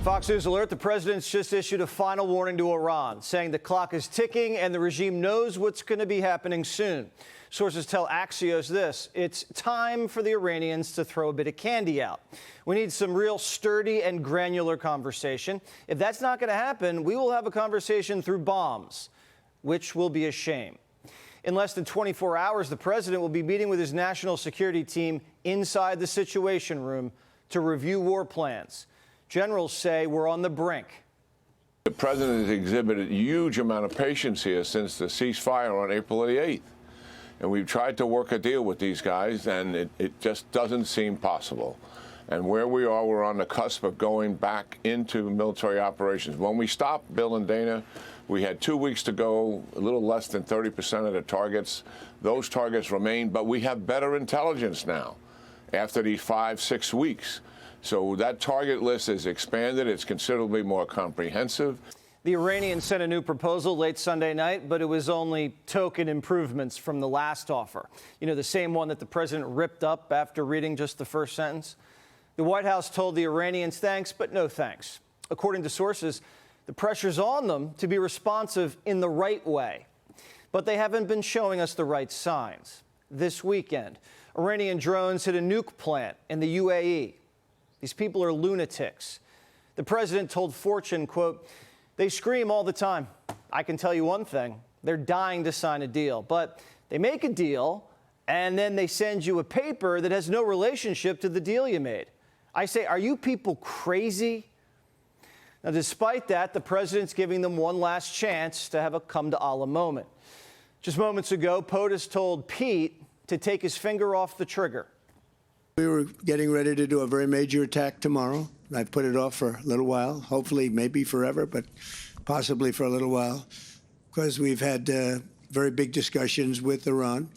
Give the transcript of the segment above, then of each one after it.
Fox News alert, the president's just issued a final warning to Iran, saying the clock is ticking and the regime knows what's going to be happening soon. Sources tell Axios this: it's time for the Iranians to throw a bit of candy out. We need some real sturdy and granular conversation. If that's not going to happen, we will have a conversation through bombs, which will be a shame. In less than 24 hours, the president will be meeting with his national security team inside the Situation Room to review war plans. Generals say we're on the brink. The president has exhibited a huge amount of patience here since the ceasefire on April the 8th. And we've tried to work a deal with these guys, and it just doesn't seem possible. And where we are, we're on the cusp of going back into military operations. When we stopped, Bill and Dana, we had 2 weeks to go, a little less than 30% of the targets. Those targets remain, but we have better intelligence now after these 5-6 weeks. So that target list is expanded. It's considerably more comprehensive. The Iranians sent a new proposal late Sunday night, but it was only token improvements from the last offer. You know, the same one that the president ripped up after reading just the first sentence. The White House told the Iranians thanks, but no thanks. According to sources, the pressure's on them to be responsive in the right way. But they haven't been showing us the right signs. This weekend, Iranian drones hit a nuke plant in the UAE. These people are lunatics. The president told Fortune, quote, "They scream all the time. I can tell you one thing, they're dying to sign a deal. But they make a deal, and then they send you a paper that has no relationship to the deal you made." I say, are you people crazy? Now, despite that, the president's giving them one last chance to have a come-to-Allah moment. Just moments ago, POTUS told Pete to take his finger off the trigger. We were getting ready to do a very major attack tomorrow. I've put it off for a little while, hopefully maybe forever, but possibly for a little while, because we've had very big discussions with Iran,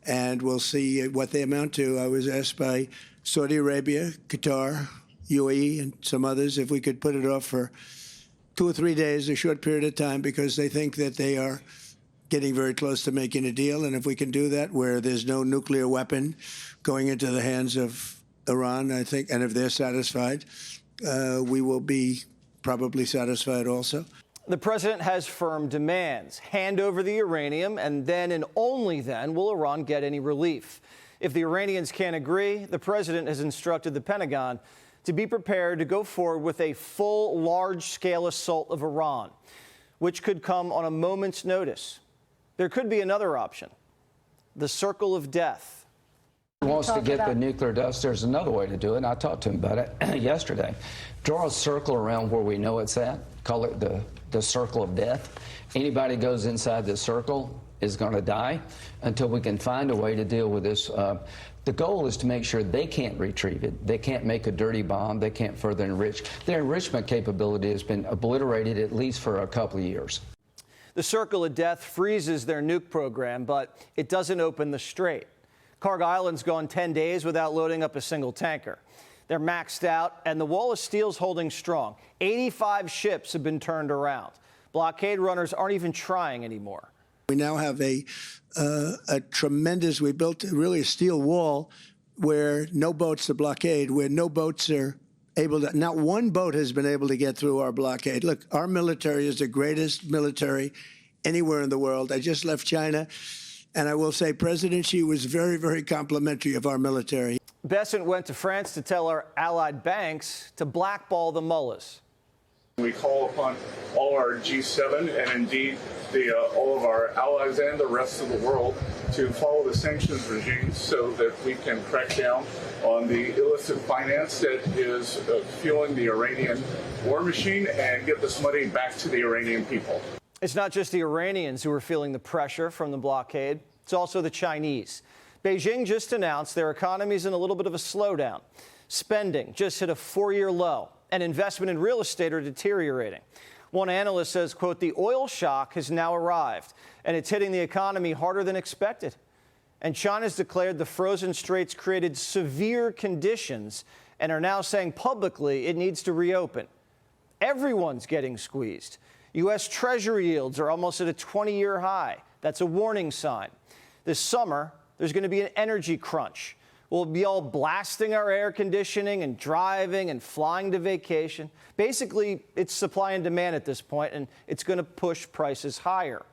and we'll see what they amount to. I was asked by Saudi Arabia, Qatar, UAE, and some others if we could put it off for 2 or 3 days, a short period of time, because they think that they are getting very close to making a deal. And if we can do that where there's no nuclear weapon going into the hands of Iran, I think, and if they're satisfied, we will be probably satisfied also. The president has firm demands. Hand over the uranium, and then and only then will Iran get any relief. If the Iranians can't agree, the president has instructed the Pentagon to be prepared to go forward with a full, large-scale assault of Iran, which could come on a moment's notice. There could be another option, the circle of death. He wants to get the nuclear dust. There's another way to do it, and I talked to him about it yesterday. Draw a circle around where we know it's at. Call it the circle of death. Anybody goes inside this circle is going to die until we can find a way to deal with this. The goal is to make sure they can't retrieve it. They can't make a dirty bomb. They can't further enrich. Their enrichment capability has been obliterated at least for a couple of years. The circle of death freezes their nuke program, but it doesn't open the strait. Carg Island's gone 10 days without loading up a single tanker. They're maxed out, and the wall of steel's holding strong. 85 ships have been turned around. Blockade runners aren't even trying anymore. We now have a tremendous, we built really a steel wall where no boats, the blockade, where no boats are able to, not one boat has been able to get through our blockade. Look, our military is the greatest military anywhere in the world. I just left China, and I will say President Xi was very, very complimentary of our military. Besant went to France to tell our allied banks to blackball the mullahs. We call upon all our G7 and indeed all of our allies and the rest of the world to follow the sanctions regime so that we can crack down on the illicit finance that is fueling the Iranian war machine and get this money back to the Iranian people. It's not just the Iranians who are feeling the pressure from the blockade. It's also the Chinese. Beijing just announced their economy's in a little bit of a slowdown. Spending just hit a 4-year low, and investment in real estate are deteriorating. One analyst says, quote, the oil shock has now arrived, and it's hitting the economy harder than expected. And China's declared the frozen straits created severe conditions and are now saying publicly it needs to reopen. Everyone's getting squeezed. U.S. Treasury yields are almost at a 20-year high. That's a warning sign. This summer, there's going to be an energy crunch. We'll be all blasting our air conditioning and driving and flying to vacation. Basically, it's supply and demand at this point, and it's going to push prices higher.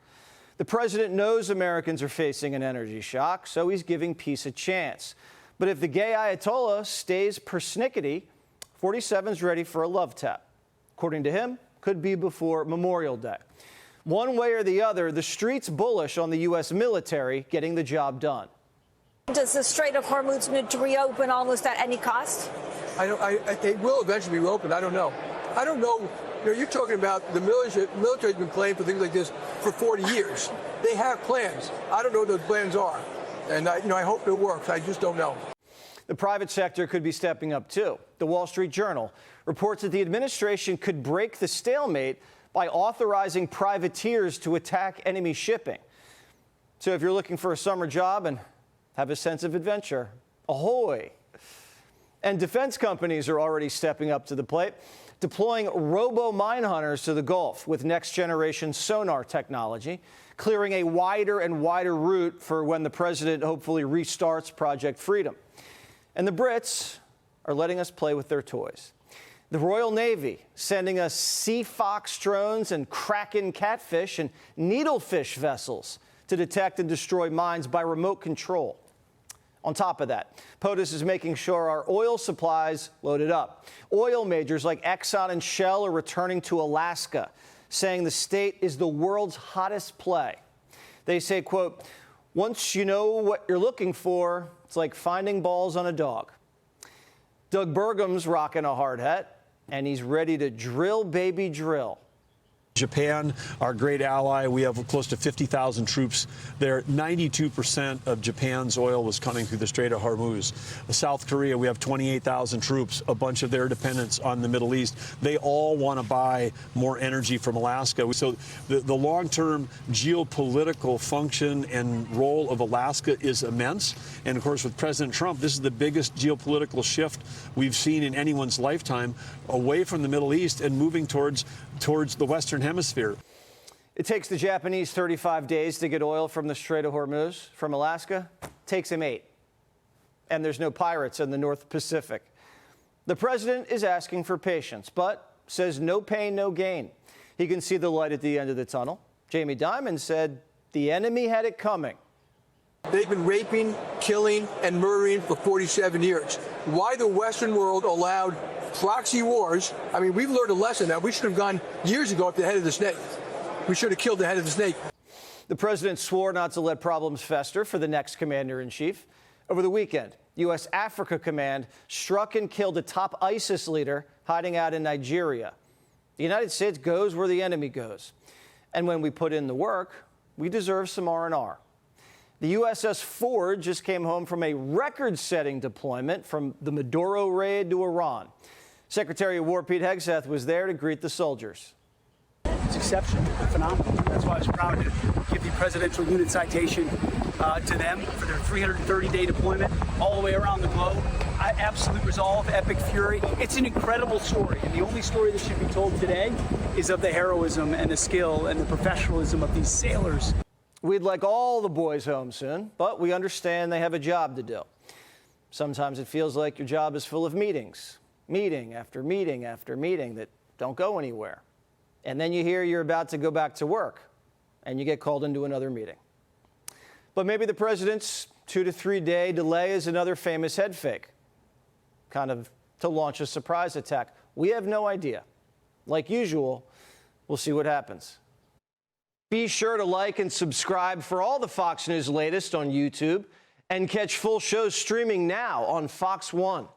The president knows Americans are facing an energy shock, so he's giving peace a chance. But if the gay Ayatollah stays persnickety, 47's ready for a love tap. According to him, could be before Memorial Day. One way or the other, the street's bullish on the U.S. military getting the job done. Does the Strait of Hormuz need to reopen almost at any cost? It will eventually reopen. I don't know. I don't know. You're talking about the military's been playing for things like this for 40 years. They have plans. I don't know what those plans are. And, I hope it works. I just don't know. The private sector could be stepping up, too. The Wall Street Journal reports that the administration could break the stalemate by authorizing privateers to attack enemy shipping. So if you're looking for a summer job and have a sense of adventure, ahoy. And defense companies are already stepping up to the plate, deploying robo-mine hunters to the Gulf with next-generation sonar technology, clearing a wider and wider route for when the president hopefully restarts Project Freedom. And the Brits are letting us play with their toys. The Royal Navy sending us Sea Fox drones and Kraken catfish and needlefish vessels to detect and destroy mines by remote control. On top of that, POTUS is making sure our oil supplies loaded up. Oil majors like Exxon and Shell are returning to Alaska, saying the state is the world's hottest play. They say, quote, once you know what you're looking for, it's like finding balls on a dog. Doug Burgum's rocking a hard hat, and he's ready to drill, baby, drill. Japan, our great ally, we have close to 50,000 troops there. 92% of Japan's oil was coming through the Strait of Hormuz. South Korea, we have 28,000 troops, a bunch of their dependents on the Middle East. They all want to buy more energy from Alaska. So the long-term geopolitical function and role of Alaska is immense. And of course, with President Trump, this is the biggest geopolitical shift we've seen in anyone's lifetime, away from the Middle East and moving towards the Western Hemisphere. It takes the Japanese 35 days to get oil from the Strait of Hormuz. From Alaska, it takes him 8. And there's no pirates in the North Pacific. The president is asking for patience, but says no pain, no gain. He can see the light at the end of the tunnel. Jamie Dimon said the enemy had it coming. They've been raping, killing, and murdering for 47 years. Why the Western world allowed proxy wars? I mean, we've learned a lesson now. We should have gone years ago at the head of the snake. We should have killed the head of the snake. The president swore not to let problems fester for the next commander-in-chief. Over the weekend, U.S. Africa Command struck and killed a top ISIS leader hiding out in Nigeria. The United States goes where the enemy goes. And when we put in the work, we deserve some R&R. The USS Ford just came home from a record-setting deployment from the Maduro raid to Iran. Secretary of War Pete Hegseth was there to greet the soldiers. It's exceptional, phenomenal. That's why I was proud to give the Presidential Unit Citation to them for their 330-day deployment all the way around the globe. Absolute resolve, epic fury. It's an incredible story, and the only story that should be told today is of the heroism and the skill and the professionalism of these sailors. We'd like all the boys home soon, but we understand they have a job to do. Sometimes it feels like your job is full of meetings, meeting after meeting after meeting that don't go anywhere. And then you hear you're about to go back to work, and you get called into another meeting. But maybe the president's 2 to 3 day delay is another famous head fake, kind of to launch a surprise attack. We have no idea. Like usual, we'll see what happens. Be sure to like and subscribe for all the Fox News latest on YouTube, and catch full shows streaming now on Fox One.